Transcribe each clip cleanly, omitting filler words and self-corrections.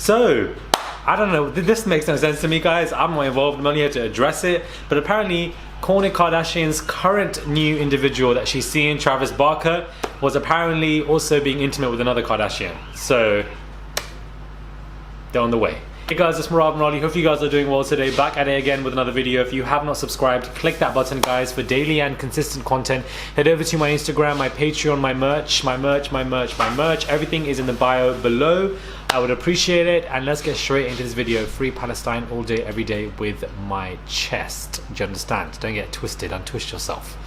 So, I don't know, this makes no sense to me, guys. I'm not involved, I'm only here to address it. But apparently, Kourtney Kardashian's current new individual that she's seeing, Travis Barker, was apparently also being intimate with another Kardashian. So, they're on the way. Hey guys, it's Raleigh. Hope you guys are doing well today. Back at it again with another video. If you have not subscribed, click that button, guys, for daily and consistent content. Head over to my Instagram, my Patreon, my merch. Everything is in the bio below. I would appreciate it. And let's get straight into this video. Free Palestine all day, every day with my chest. Do you understand? Don't get twisted. Untwist yourself.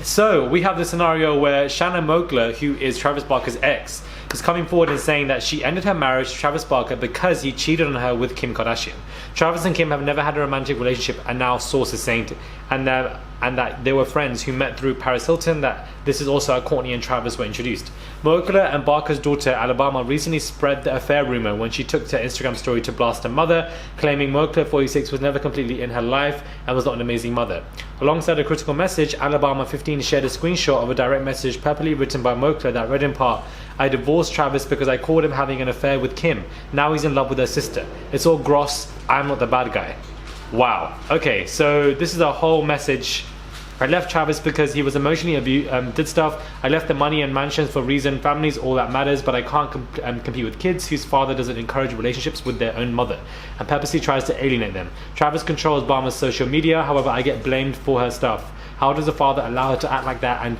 So we have the scenario where Shanna Moakler, who is Travis Barker's ex, is coming forward and saying that she ended her marriage to Travis Barker because he cheated on her with Kim Kardashian. Travis and Kim have never had a romantic relationship, and now sources saying that they were friends who met through Paris Hilton. That this is also how Kourtney and Travis were introduced. Moakler and Barker's daughter Alabama recently spread the affair rumor when she took to her Instagram story to blast her mother, claiming Moakler, 46, was never completely in her life and was not an amazing mother. Alongside a critical message, Alabama, 15, shared a screenshot of a direct message purportedly written by Moakler that read in part, "I divorced Travis because I caught him having an affair with Kim. Now he's in love with her sister. It's all gross. I'm not the bad guy." Wow. Okay, so this is a whole message. I left Travis because he was emotionally did stuff. I left the money and mansions for reason. Family's all that matters, but I can't compete with kids whose father doesn't encourage relationships with their own mother and purposely tries to alienate them. Travis controls Barker's social media. However, I get blamed for her stuff. How does a father allow her to act like that and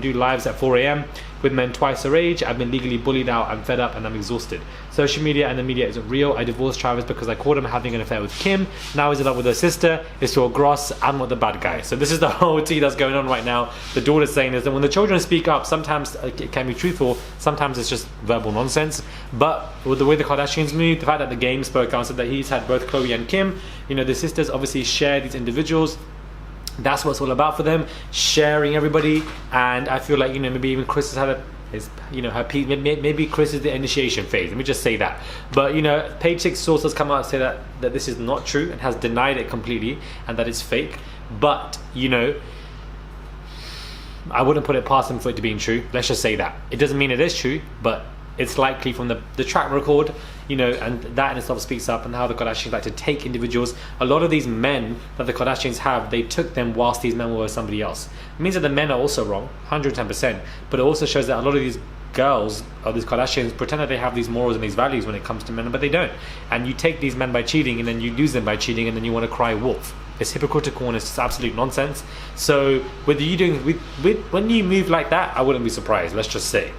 do lives at 4 a.m. with men twice her age? I've been legally bullied out. I'm fed up and I'm exhausted. Social media and the media isn't real. I divorced Travis because I caught him having an affair with Kim. Now he's in love with her sister. It's all gross. I'm not the bad guy. So this is the whole tea that's going on right now. The daughter's saying this, and when the children speak up, sometimes it can be truthful. Sometimes it's just verbal nonsense. But with the way the Kardashians moved, the fact that the game spoke out and said that he's had both Khloe and Kim, you know, the sisters obviously share these individuals. That's what it's all about for them, sharing everybody. And I feel like, you know, maybe even Chris has had her peak. Maybe Chris is the initiation phase. Let me just say that. But, you know, Page Six source has come out and say that this is not true and has denied it completely and that it's fake. But, you know, I wouldn't put it past them for it to being true. Let's just say that. It doesn't mean it is true, but it's likely from the track record, you know, and that in itself speaks up and how the Kardashians like to take individuals. A lot of these men that the Kardashians have, they took them whilst these men were with somebody else. It means that the men are also wrong, 110%, but it also shows that a lot of these girls or these Kardashians pretend that they have these morals and these values when it comes to men, but they don't. And you take these men by cheating and then you lose them by cheating and then you want to cry wolf. It's hypocritical and it's just absolute nonsense. So when you move like that, I wouldn't be surprised, let's just say.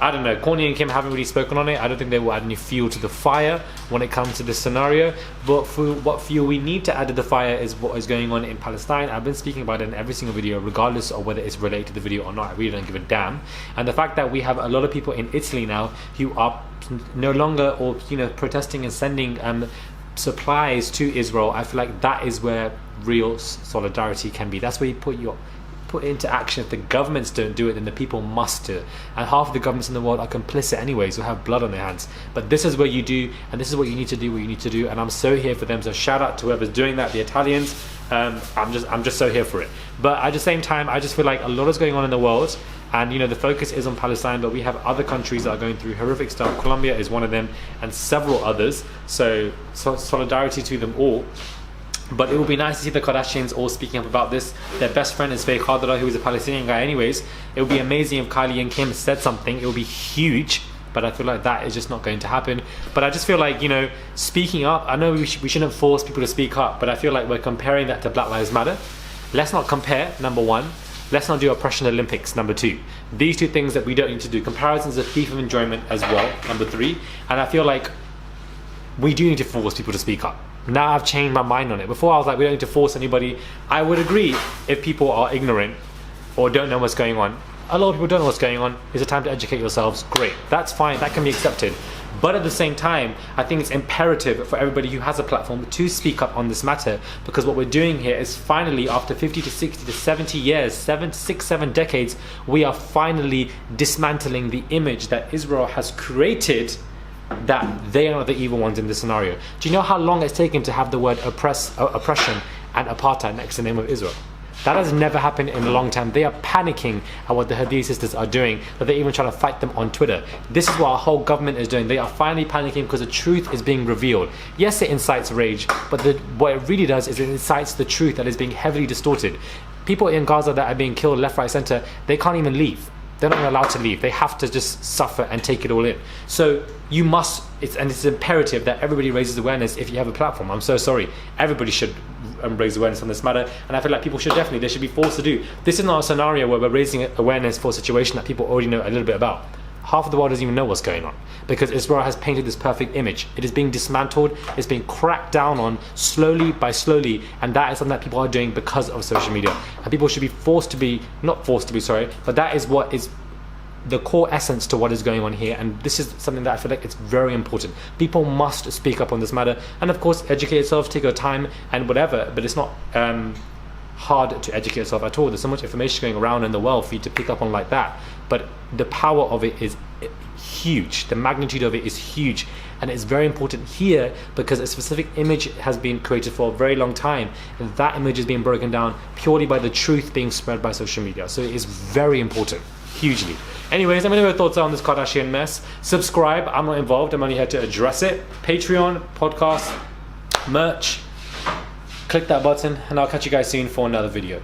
I don't know, Kourtney and Kim haven't really spoken on it. I don't think they will add any fuel to the fire when it comes to this scenario. But for what fuel we need to add to the fire is what is going on in Palestine. I've been speaking about it in every single video, regardless of whether it's related to the video or not. I really don't give a damn. And the fact that we have a lot of people in Italy now who are no longer, or you know, protesting and sending supplies to Israel, I feel like that is where real solidarity can be. That's where you put into action. If the governments don't do it, then the people must do it. And half of the governments in the world are complicit anyways, who have blood on their hands. But this is what you do, and this is what you need to do, and I'm so here for them. So shout out to whoever's doing that, the Italians. I'm just so here for it. But at the same time, I just feel like a lot is going on in the world, and you know, the focus is on Palestine, but we have other countries that are going through horrific stuff. Colombia is one of them, and several others. So solidarity to them all. But it would be nice to see the Kardashians all speaking up about this. Their best friend is Faye Khadra, who is a Palestinian guy anyways. It would be amazing if Kylie and Kim said something. It would be huge, but I feel like that is just not going to happen. But I just feel like, you know, speaking up, I know we shouldn't force people to speak up, but I feel like we're comparing that to Black Lives Matter. Let's not compare, number one. Let's not do oppression Olympics, number two. These two things that we don't need to do. Comparison is a thief of enjoyment as well, number three. And I feel like we do need to force people to speak up. Now I've changed my mind on it. Before I was like, we don't need to force anybody. I would agree if people are ignorant or don't know what's going on. A lot of people don't know what's going on. It's a time to educate yourselves. Great, that's fine, that can be accepted. But at the same time, I think it's imperative for everybody who has a platform to speak up on this matter, because what we're doing here is finally, after 50 to 60 to 70 years, 7 decades, we are finally dismantling the image that Israel has created, that they are the evil ones in this scenario. Do you know how long it's taken to have the word oppression and apartheid next to the name of Israel? That has never happened in a long time. They are panicking at what the Hadith sisters are doing, that they're even trying to fight them on Twitter. This is what our whole government is doing. They are finally panicking because the truth is being revealed. Yes, it incites rage, but what it really does is it incites the truth that is being heavily distorted. People in Gaza that are being killed left, right, center, they can't even leave. They're not allowed to leave. They have to just suffer and take it all in. So you must, it's imperative that everybody raises awareness if you have a platform. I'm so sorry. Everybody should raise awareness on this matter. And I feel like people should definitely, they should be forced to do. This is not a scenario where we're raising awareness for a situation that people already know a little bit about. Half of the world doesn't even know what's going on because Israel has painted this perfect image. It is being dismantled, it's being cracked down on slowly by slowly, and that is something that people are doing because of social media. And people should be not forced to be, sorry, but that is what is the core essence to what is going on here. And this is something that I feel like it's very important. People must speak up on this matter, and of course educate yourself, take your time and whatever, but it's not hard to educate yourself at all. There's so much information going around in the world for you to pick up on like that, but the power of it is huge. The magnitude of it is huge, and it's very important here because a specific image has been created for a very long time, and that image is being broken down purely by the truth being spread by social media. So it is very important, hugely. Anyways, let me know your thoughts on this Kardashian mess. Subscribe. I'm not involved, I'm only here to address it. Patreon, podcast, merch. Click that button, and I'll catch you guys soon for another video.